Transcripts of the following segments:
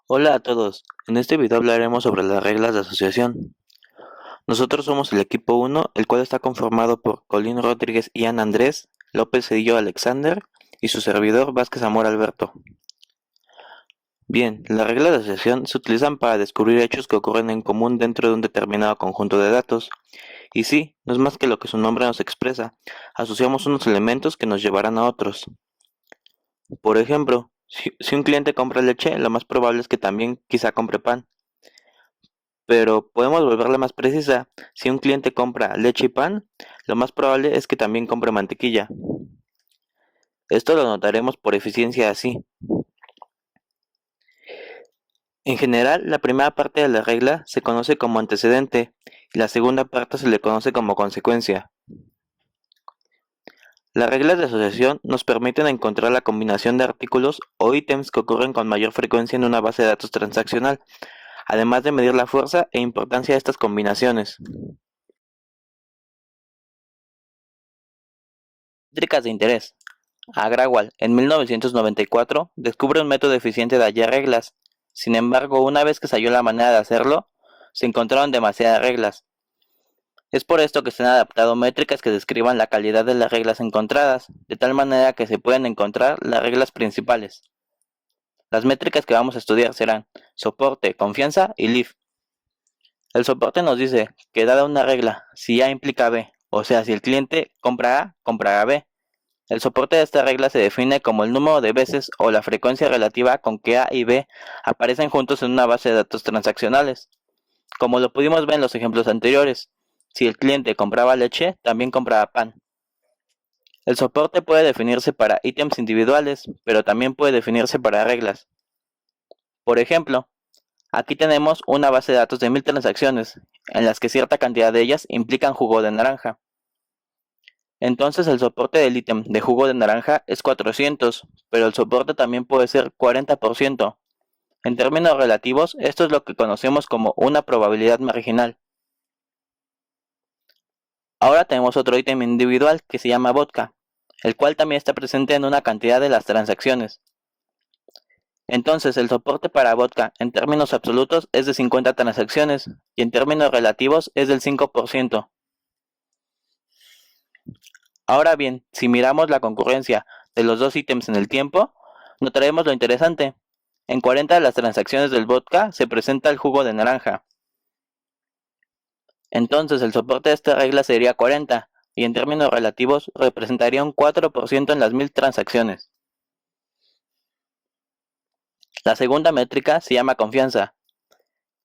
Hola a todos, en este video hablaremos sobre las reglas de asociación. Nosotros somos el equipo 1, el cual está conformado por Colín Rodríguez Ian Andrés, López Cedillo Alexander y su servidor Vázquez Amor Alberto. Bien, las reglas de asociación se utilizan para descubrir hechos que ocurren en común dentro de un determinado conjunto de datos. Y sí, no es más que lo que su nombre nos expresa, asociamos unos elementos que nos llevarán a otros. Por ejemplo, si un cliente compra leche, lo más probable es que también quizá compre pan. Pero podemos volverla más precisa. Si un cliente compra leche y pan, lo más probable es que también compre mantequilla. Esto lo notaremos por eficiencia así. En general, la primera parte de la regla se conoce como antecedente y la segunda parte se le conoce como consecuencia. Las reglas de asociación nos permiten encontrar la combinación de artículos o ítems que ocurren con mayor frecuencia en una base de datos transaccional, además de medir la fuerza e importancia de estas combinaciones. Métricas de interés. Agrawal, en 1994, descubre un método eficiente de hallar reglas. Sin embargo, una vez que se halló la manera de hacerlo, se encontraron demasiadas reglas. Es por esto que se han adaptado métricas que describan la calidad de las reglas encontradas, de tal manera que se pueden encontrar las reglas principales. Las métricas que vamos a estudiar serán soporte, confianza y leaf. El soporte nos dice que dada una regla, si A implica B, o sea, si el cliente compra A, comprará B. El soporte de esta regla se define como el número de veces o la frecuencia relativa con que A y B aparecen juntos en una base de datos transaccionales. Como lo pudimos ver en los ejemplos anteriores, si el cliente compraba leche, también compraba pan. El soporte puede definirse para ítems individuales, pero también puede definirse para reglas. Por ejemplo, aquí tenemos una base de datos de 1000 transacciones, en las que cierta cantidad de ellas implican jugo de naranja. Entonces el soporte del ítem de jugo de naranja es 400, pero el soporte también puede ser 40%. En términos relativos, esto es lo que conocemos como una probabilidad marginal. Ahora tenemos otro ítem individual que se llama vodka, el cual también está presente en una cantidad de las transacciones. Entonces el soporte para vodka en términos absolutos es de 50 transacciones y en términos relativos es del 5%. Ahora bien, si miramos la concurrencia de los dos ítems en el tiempo, notaremos lo interesante. En 40 de las transacciones del vodka se presenta el jugo de naranja. Entonces el soporte de esta regla sería 40 y en términos relativos representaría un 4% en las 1000 transacciones. La segunda métrica se llama confianza.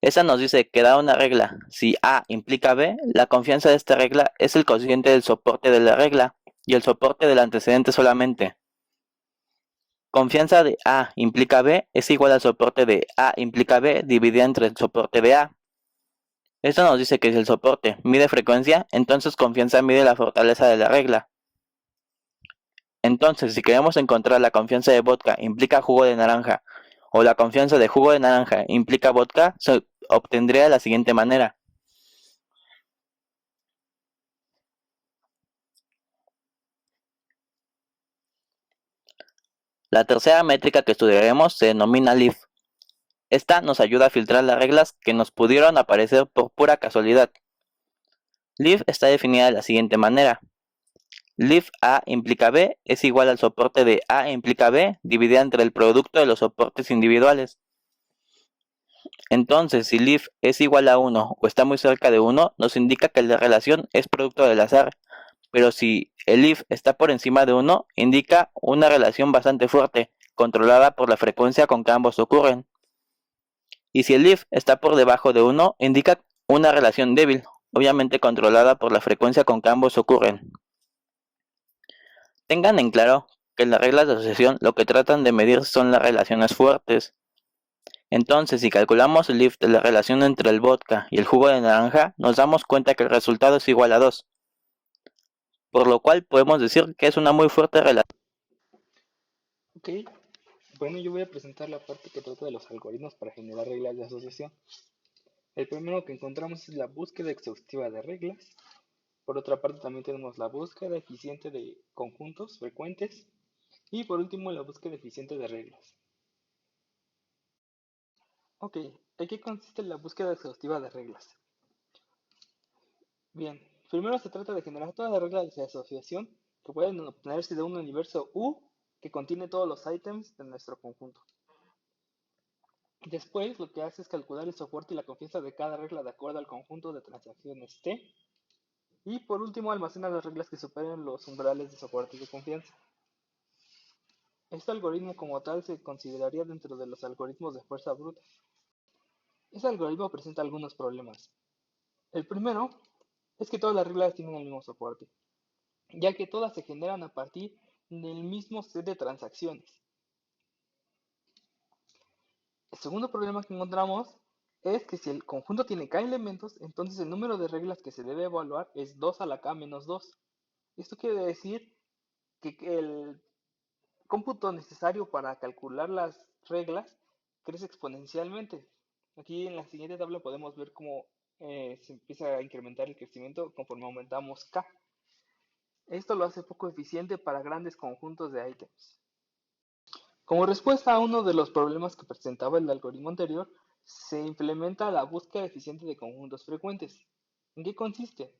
Esa nos dice que dada una regla, si A implica B, la confianza de esta regla es el cociente del soporte de la regla y el soporte del antecedente solamente. Confianza de A implica B es igual al soporte de A implica B dividida entre el soporte de A. Esto nos dice que si el soporte mide frecuencia, entonces confianza mide la fortaleza de la regla. Entonces, si queremos encontrar la confianza de vodka implica jugo de naranja o la confianza de jugo de naranja implica vodka, se obtendría de la siguiente manera. La tercera métrica que estudiaremos se denomina leaf. Esta nos ayuda a filtrar las reglas que nos pudieron aparecer por pura casualidad. Leaf está definida de la siguiente manera. Leaf A implica B es igual al soporte de A implica B dividida entre el producto de los soportes individuales. Entonces, si leaf es igual a 1 o está muy cerca de 1, nos indica que la relación es producto del azar. Pero si el leaf está por encima de 1, indica una relación bastante fuerte, controlada por la frecuencia con que ambos ocurren. Y si el leaf está por debajo de 1, indica una relación débil, obviamente controlada por la frecuencia con que ambos ocurren. Tengan en claro que las reglas de asociación lo que tratan de medir son las relaciones fuertes. Entonces, si calculamos el lift de la relación entre el vodka y el jugo de naranja, nos damos cuenta que el resultado es igual a 2, por lo cual podemos decir que es una muy fuerte relación. Ok, bueno, yo voy a presentar la parte que trata de los algoritmos para generar reglas de asociación. El primero que encontramos es la búsqueda exhaustiva de reglas. Por otra parte también tenemos la búsqueda eficiente de conjuntos frecuentes. Y por último la búsqueda eficiente de reglas. Ok, ¿en qué consiste la búsqueda exhaustiva de reglas? Bien, primero se trata de generar todas las reglas de asociación que pueden obtenerse de un universo U que contiene todos los ítems de nuestro conjunto. Después, lo que hace es calcular el soporte y la confianza de cada regla de acuerdo al conjunto de transacciones T. Y por último, almacena las reglas que superen los umbrales de soporte y de confianza. Este algoritmo como tal se consideraría dentro de los algoritmos de fuerza bruta. Este algoritmo presenta algunos problemas. El primero es que todas las reglas tienen el mismo soporte, ya que todas se generan a partir del mismo set de transacciones. El segundo problema que encontramos es que si el conjunto tiene k elementos, entonces el número de reglas que se debe evaluar es 2 a la k menos 2. Esto quiere decir que el cómputo necesario para calcular las reglas crece exponencialmente. Aquí en la siguiente tabla podemos ver cómo se empieza a incrementar el crecimiento conforme aumentamos k. Esto lo hace poco eficiente para grandes conjuntos de ítems. Como respuesta a uno de los problemas que presentaba el algoritmo anterior, se implementa la búsqueda eficiente de conjuntos frecuentes. ¿En qué consiste?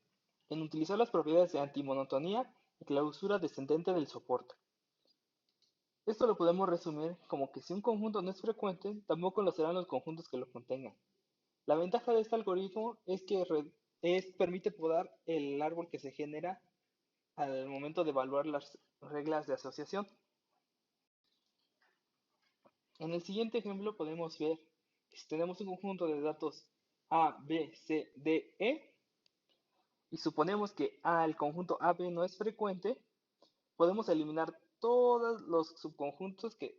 En utilizar las propiedades de antimonotonía y clausura descendente del soporte. Esto lo podemos resumir como que si un conjunto no es frecuente, tampoco lo serán los conjuntos que lo contengan. La ventaja de este algoritmo es que permite podar el árbol que se genera al momento de evaluar las reglas de asociación. En el siguiente ejemplo podemos ver que si tenemos un conjunto de datos A, B, C, D, E y suponemos que el conjunto A, B no es frecuente, podemos eliminar todos los subconjuntos que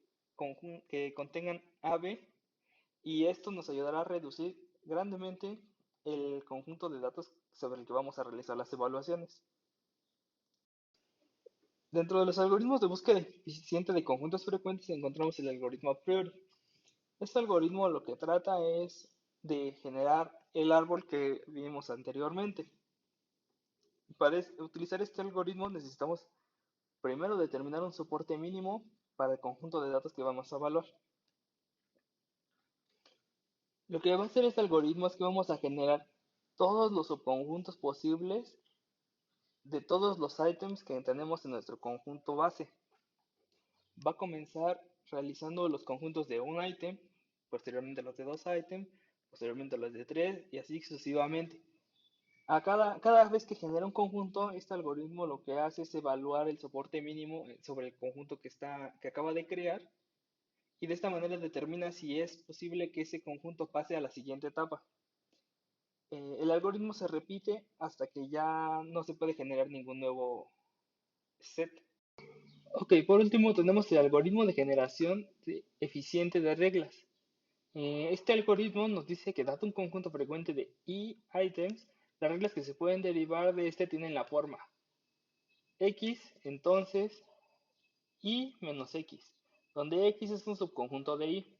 contengan A, B y esto nos ayudará a reducir grandemente el conjunto de datos sobre el que vamos a realizar las evaluaciones. Dentro de los algoritmos de búsqueda eficiente de conjuntos frecuentes encontramos el algoritmo a priori. Este algoritmo lo que trata es de generar el árbol que vimos anteriormente. Para utilizar este algoritmo necesitamos primero determinar un soporte mínimo para el conjunto de datos que vamos a evaluar. Lo que va a hacer este algoritmo es que vamos a generar todos los subconjuntos posibles de todos los ítems que tenemos en nuestro conjunto base. Va a comenzar realizando los conjuntos de un ítem, posteriormente los de dos ítems, posteriormente los de tres y así sucesivamente. Cada vez que genera un conjunto, este algoritmo lo que hace es evaluar el soporte mínimo sobre el conjunto que acaba de crear y de esta manera determina si es posible que ese conjunto pase a la siguiente etapa. El algoritmo se repite hasta que ya no se puede generar ningún nuevo set. Ok, por último tenemos el algoritmo de generación eficiente de reglas. Este algoritmo nos dice que dado un conjunto frecuente de i items, las reglas que se pueden derivar de este tienen la forma x, entonces i menos x, donde x es un subconjunto de i.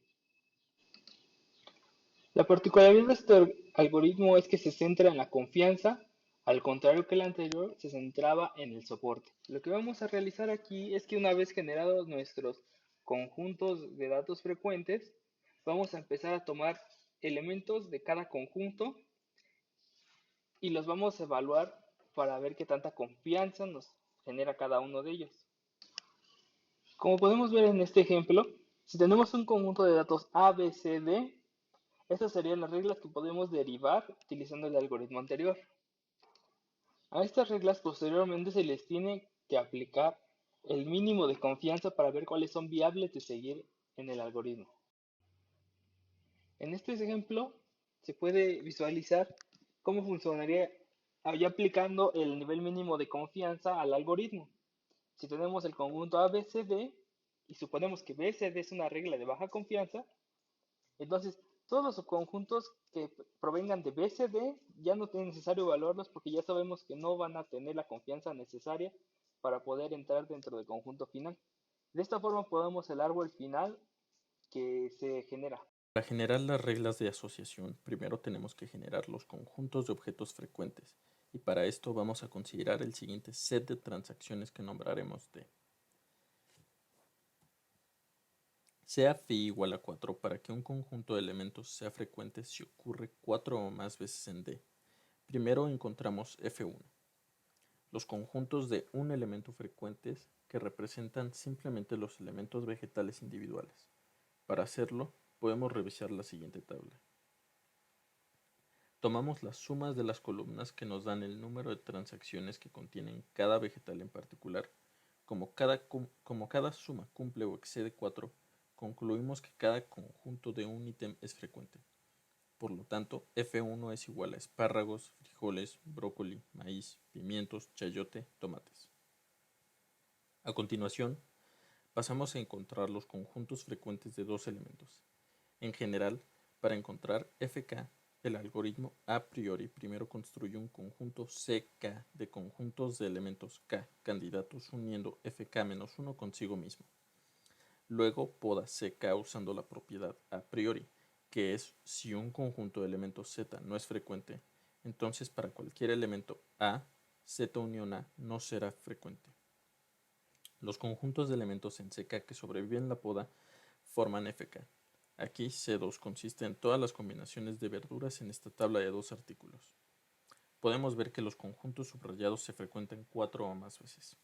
La particularidad de este algoritmo es que se centra en la confianza, al contrario que el anterior, se centraba en el soporte. Lo que vamos a realizar aquí es que una vez generados nuestros conjuntos de datos frecuentes, vamos a empezar a tomar elementos de cada conjunto y los vamos a evaluar para ver qué tanta confianza nos genera cada uno de ellos. Como podemos ver en este ejemplo, si tenemos un conjunto de datos A, B, C, D, estas serían las reglas que podemos derivar utilizando el algoritmo anterior. A estas reglas posteriormente se les tiene que aplicar el mínimo de confianza para ver cuáles son viables de seguir en el algoritmo. En este ejemplo se puede visualizar cómo funcionaría ya aplicando el nivel mínimo de confianza al algoritmo. Si tenemos el conjunto ABCD y suponemos que BCD es una regla de baja confianza, entonces todos los subconjuntos que provengan de BCD ya no es necesario evaluarlos porque ya sabemos que no van a tener la confianza necesaria para poder entrar dentro del conjunto final. De esta forma podemos el árbol final que se genera. Para generar las reglas de asociación, primero tenemos que generar los conjuntos de objetos frecuentes, y para esto vamos a considerar el siguiente set de transacciones que nombraremos D. Sea phi igual a 4 para que un conjunto de elementos sea frecuente si ocurre 4 o más veces en D. Primero encontramos F1, los conjuntos de un elemento frecuentes que representan simplemente los elementos vegetales individuales. Para hacerlo, podemos revisar la siguiente tabla. Tomamos las sumas de las columnas que nos dan el número de transacciones que contienen cada vegetal en particular. Como cada suma cumple o excede 4, concluimos que cada conjunto de un ítem es frecuente. Por lo tanto, F1 es igual a espárragos, frijoles, brócoli, maíz, pimientos, chayote, tomates. A continuación, pasamos a encontrar los conjuntos frecuentes de dos elementos. En general, para encontrar Fk, el algoritmo a priori primero construye un conjunto Ck de conjuntos de elementos K candidatos uniendo Fk-1 consigo mismo. Luego poda Ck usando la propiedad a priori, que es si un conjunto de elementos Z no es frecuente, entonces para cualquier elemento A, Z unión A no será frecuente. Los conjuntos de elementos en CK que sobreviven la poda forman Fk. Aquí C2 consiste en todas las combinaciones de verduras en esta tabla de dos artículos. Podemos ver que los conjuntos subrayados se frecuentan 4 o más veces.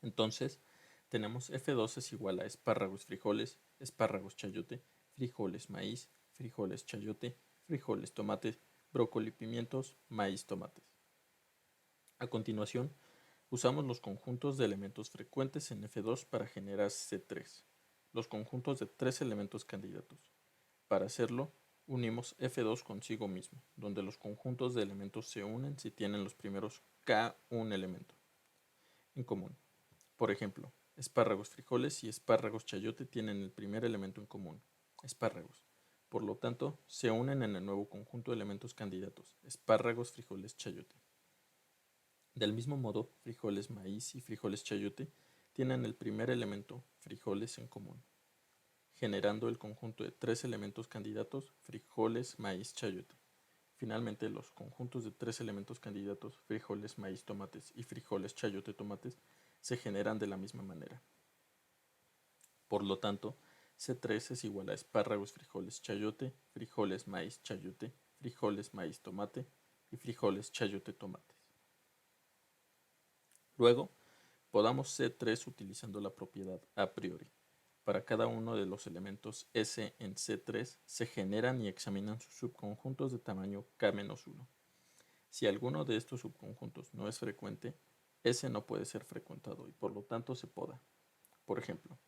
Entonces, tenemos F2 es igual a espárragos frijoles, espárragos chayote, frijoles maíz, frijoles chayote, frijoles tomate, brócoli pimientos, maíz tomates. A continuación, usamos los conjuntos de elementos frecuentes en F2 para generar C3, los conjuntos de tres elementos candidatos. Para hacerlo, unimos F2 consigo mismo, donde los conjuntos de elementos se unen si tienen los primeros K un elemento en común. Por ejemplo, espárragos frijoles y espárragos chayote tienen el primer elemento en común, espárragos. Por lo tanto, se unen en el nuevo conjunto de elementos candidatos, espárragos, frijoles, chayote. Del mismo modo, frijoles, maíz y frijoles chayote tienen el primer elemento, frijoles, en común, generando el conjunto de tres elementos candidatos, frijoles, maíz, chayote. Finalmente, los conjuntos de tres elementos candidatos, frijoles, maíz, tomates y frijoles, chayote, tomates, se generan de la misma manera. Por lo tanto, C3 es igual a espárragos, frijoles, chayote, frijoles, maíz, chayote, frijoles, maíz, tomate y frijoles, chayote, tomates. Luego, podamos C3 utilizando la propiedad a priori. Para cada uno de los elementos S en C3 se generan y examinan sus subconjuntos de tamaño K-1. Si alguno de estos subconjuntos no es frecuente, S no puede ser frecuentado y por lo tanto se poda. Por ejemplo,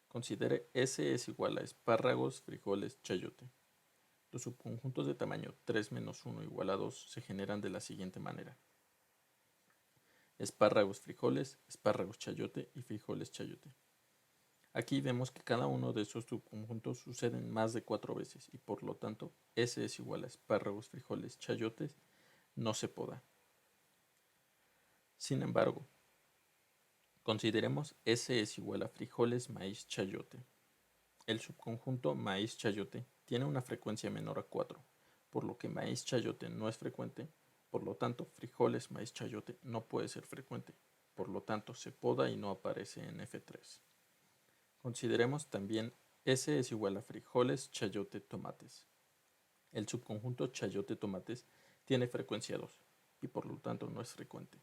considere S es igual a espárragos, frijoles, chayote. Los subconjuntos de tamaño 3-1 igual a 2 se generan de la siguiente manera. Espárragos, frijoles, espárragos, chayote y frijoles, chayote. Aquí vemos que cada uno de esos subconjuntos suceden más de 4 veces y por lo tanto S es igual a espárragos, frijoles, chayotes, no se poda. Sin embargo, consideremos S es igual a frijoles, maíz, chayote. El subconjunto maíz, chayote tiene una frecuencia menor a 4, por lo que maíz, chayote no es frecuente, por lo tanto frijoles, maíz, chayote no puede ser frecuente, por lo tanto se poda y no aparece en F3. Consideremos también S es igual a frijoles, chayote, tomates. El subconjunto chayote-tomates tiene frecuencia 2 y por lo tanto no es frecuente.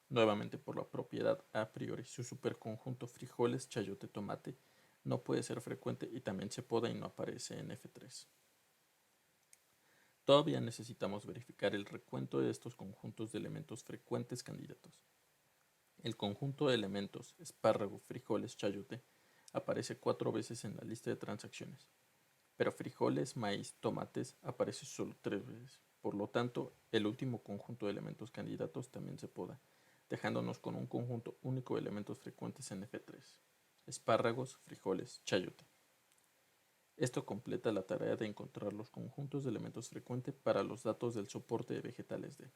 Nuevamente por la propiedad a priori, su superconjunto frijoles, chayote, tomate no puede ser frecuente y también se poda y no aparece en F3. Todavía necesitamos verificar el recuento de estos conjuntos de elementos frecuentes candidatos. El conjunto de elementos espárrago, frijoles, chayote aparece 4 veces en la lista de transacciones, pero frijoles, maíz, tomates aparece solo 3 veces. Por lo tanto, el último conjunto de elementos candidatos también se poda, dejándonos con un conjunto único de elementos frecuentes en F3, espárragos, frijoles, chayote. Esto completa la tarea de encontrar los conjuntos de elementos frecuentes para los datos del soporte de vegetales D.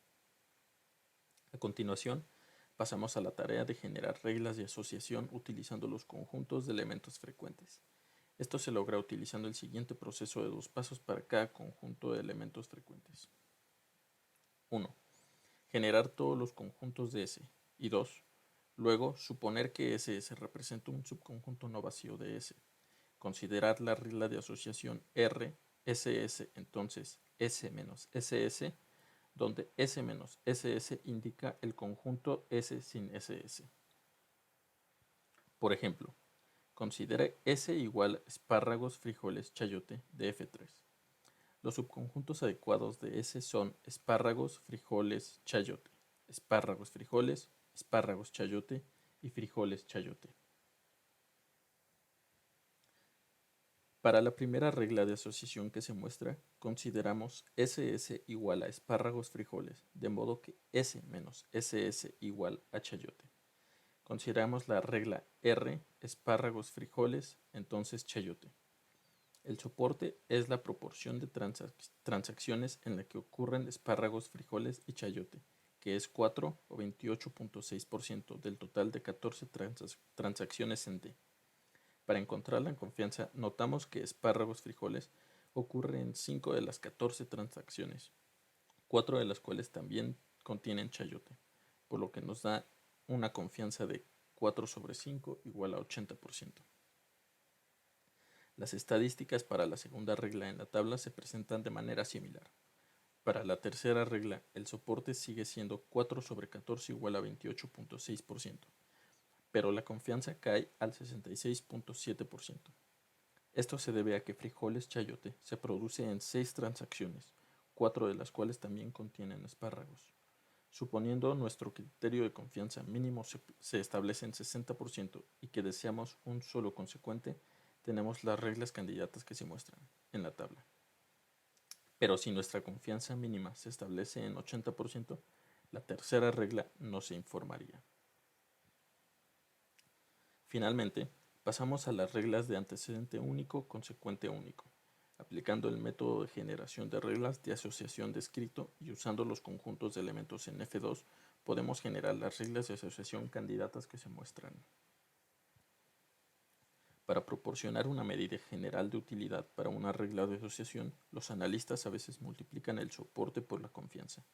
A continuación, pasamos a la tarea de generar reglas de asociación utilizando los conjuntos de elementos frecuentes. Esto se logra utilizando el siguiente proceso de 2 pasos para cada conjunto de elementos frecuentes. 1. Generar todos los conjuntos de S. Y 2. Luego, suponer que SS representa un subconjunto no vacío de S. Considerar la regla de asociación R, SS, entonces S menos SS, donde S menos SS indica el conjunto S sin SS. Por ejemplo, considere S igual a espárragos, frijoles, chayote de F3. Los subconjuntos adecuados de S son espárragos, frijoles, chayote, espárragos, frijoles, espárragos, chayote y frijoles, chayote. Para la primera regla de asociación que se muestra, consideramos SS igual a espárragos, frijoles, de modo que S menos SS igual a chayote. Consideramos la regla R, espárragos, frijoles, entonces chayote. El soporte es la proporción de transacciones en la que ocurren espárragos, frijoles y chayote, que es 4 o 28.6% del total de 14 transacciones en D. Para encontrar la confianza, notamos que espárragos, frijoles ocurre en 5 de las 14 transacciones, 4 de las cuales también contienen chayote, por lo que nos da una confianza de 4 sobre 5 igual a 80%. Las estadísticas para la segunda regla en la tabla se presentan de manera similar. Para la tercera regla, el soporte sigue siendo 4 sobre 14 igual a 28.6%, pero la confianza cae al 66.7%. Esto se debe a que frijoles chayote se produce en 6 transacciones, 4 de las cuales también contienen espárragos. Suponiendo nuestro criterio de confianza mínimo se establece en 60% y que deseamos un solo consecuente, tenemos las reglas candidatas que se muestran en la tabla. Pero si nuestra confianza mínima se establece en 80%, la tercera regla no se informaría. Finalmente, pasamos a las reglas de antecedente único, consecuente único, aplicando el método de generación de reglas de asociación descrito y usando los conjuntos de elementos en F2, podemos generar las reglas de asociación candidatas que se muestran. Para proporcionar una medida general de utilidad para una regla de asociación, los analistas a veces multiplican el soporte por la confianza.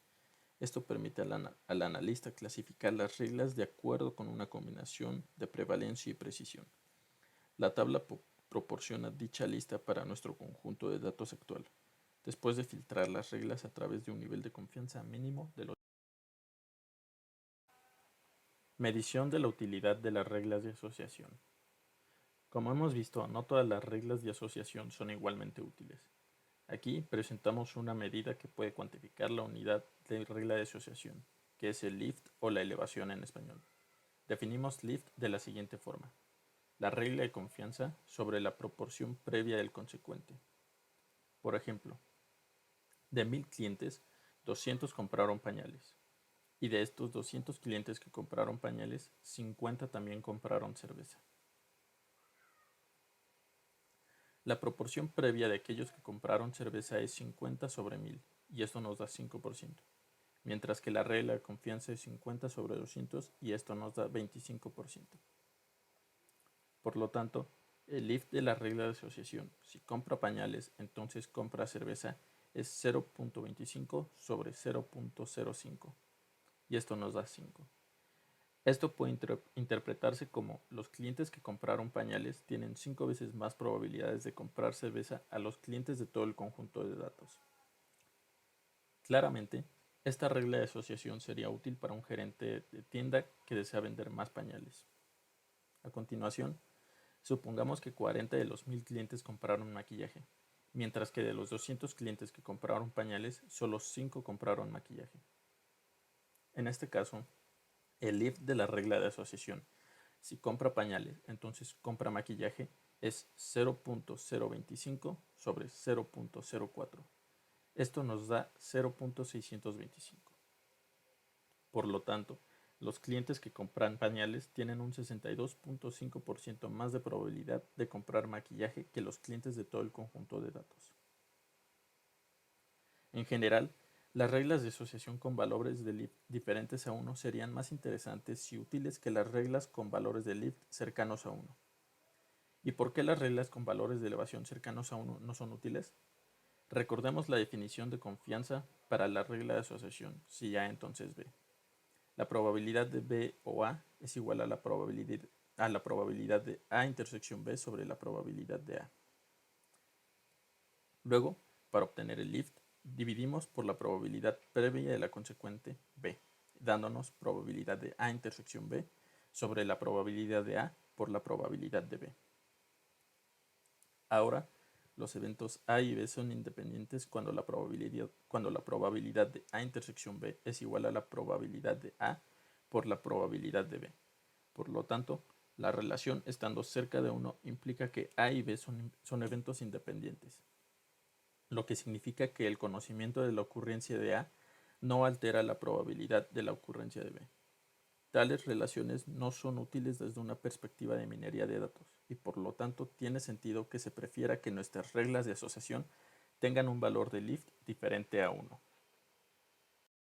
Esto permite al analista clasificar las reglas de acuerdo con una combinación de prevalencia y precisión. La tabla proporciona dicha lista para nuestro conjunto de datos actual, después de filtrar las reglas a través de un nivel de confianza mínimo de los. Medición de la utilidad de las reglas de asociación. Como hemos visto, no todas las reglas de asociación son igualmente útiles. Aquí presentamos una medida que puede cuantificar la unidad de regla de asociación, que es el lift o la elevación en español. Definimos lift de la siguiente forma: la regla de confianza sobre la proporción previa del consecuente. Por ejemplo, de 1000 clientes, 200 compraron pañales. Y de estos 200 clientes que compraron pañales, 50 también compraron cerveza. La proporción previa de aquellos que compraron cerveza es 50 sobre 1000, y esto nos da 5%, mientras que la regla de confianza es 50 sobre 200, y esto nos da 25%. Por lo tanto, el lift de la regla de asociación, si compra pañales, entonces compra cerveza, es 0.25 sobre 0.05, y esto nos da 5. Esto puede interpretarse como los clientes que compraron pañales tienen 5 veces más probabilidades de comprar cerveza a los clientes de todo el conjunto de datos. Claramente, esta regla de asociación sería útil para un gerente de tienda que desea vender más pañales. A continuación, supongamos que 40 de los 1000 clientes compraron maquillaje, mientras que de los 200 clientes que compraron pañales, solo 5 compraron maquillaje. En este caso, el lift de la regla de asociación, si compra pañales, entonces compra maquillaje, es 0.025 sobre 0.04. Esto nos da 0.625. Por lo tanto, los clientes que compran pañales tienen un 62.5% más de probabilidad de comprar maquillaje que los clientes de todo el conjunto de datos. En general, las reglas de asociación con valores de lift diferentes a 1 serían más interesantes y útiles que las reglas con valores de lift cercanos a 1. ¿Y por qué las reglas con valores de elevación cercanos a 1 no son útiles? Recordemos la definición de confianza para la regla de asociación, si A entonces B. La probabilidad de B o A es igual a la probabilidad de A intersección B sobre la probabilidad de A. Luego, para obtener el lift, dividimos por la probabilidad previa de la consecuente B, dándonos probabilidad de A intersección B sobre la probabilidad de A por la probabilidad de B. Ahora, los eventos A y B son independientes cuando la probabilidad de A intersección B es igual a la probabilidad de A por la probabilidad de B. Por lo tanto, la relación estando cerca de 1 implica que A y B son eventos independientes, lo que significa que el conocimiento de la ocurrencia de A no altera la probabilidad de la ocurrencia de B. Tales relaciones no son útiles desde una perspectiva de minería de datos y por lo tanto tiene sentido que se prefiera que nuestras reglas de asociación tengan un valor de lift diferente a 1.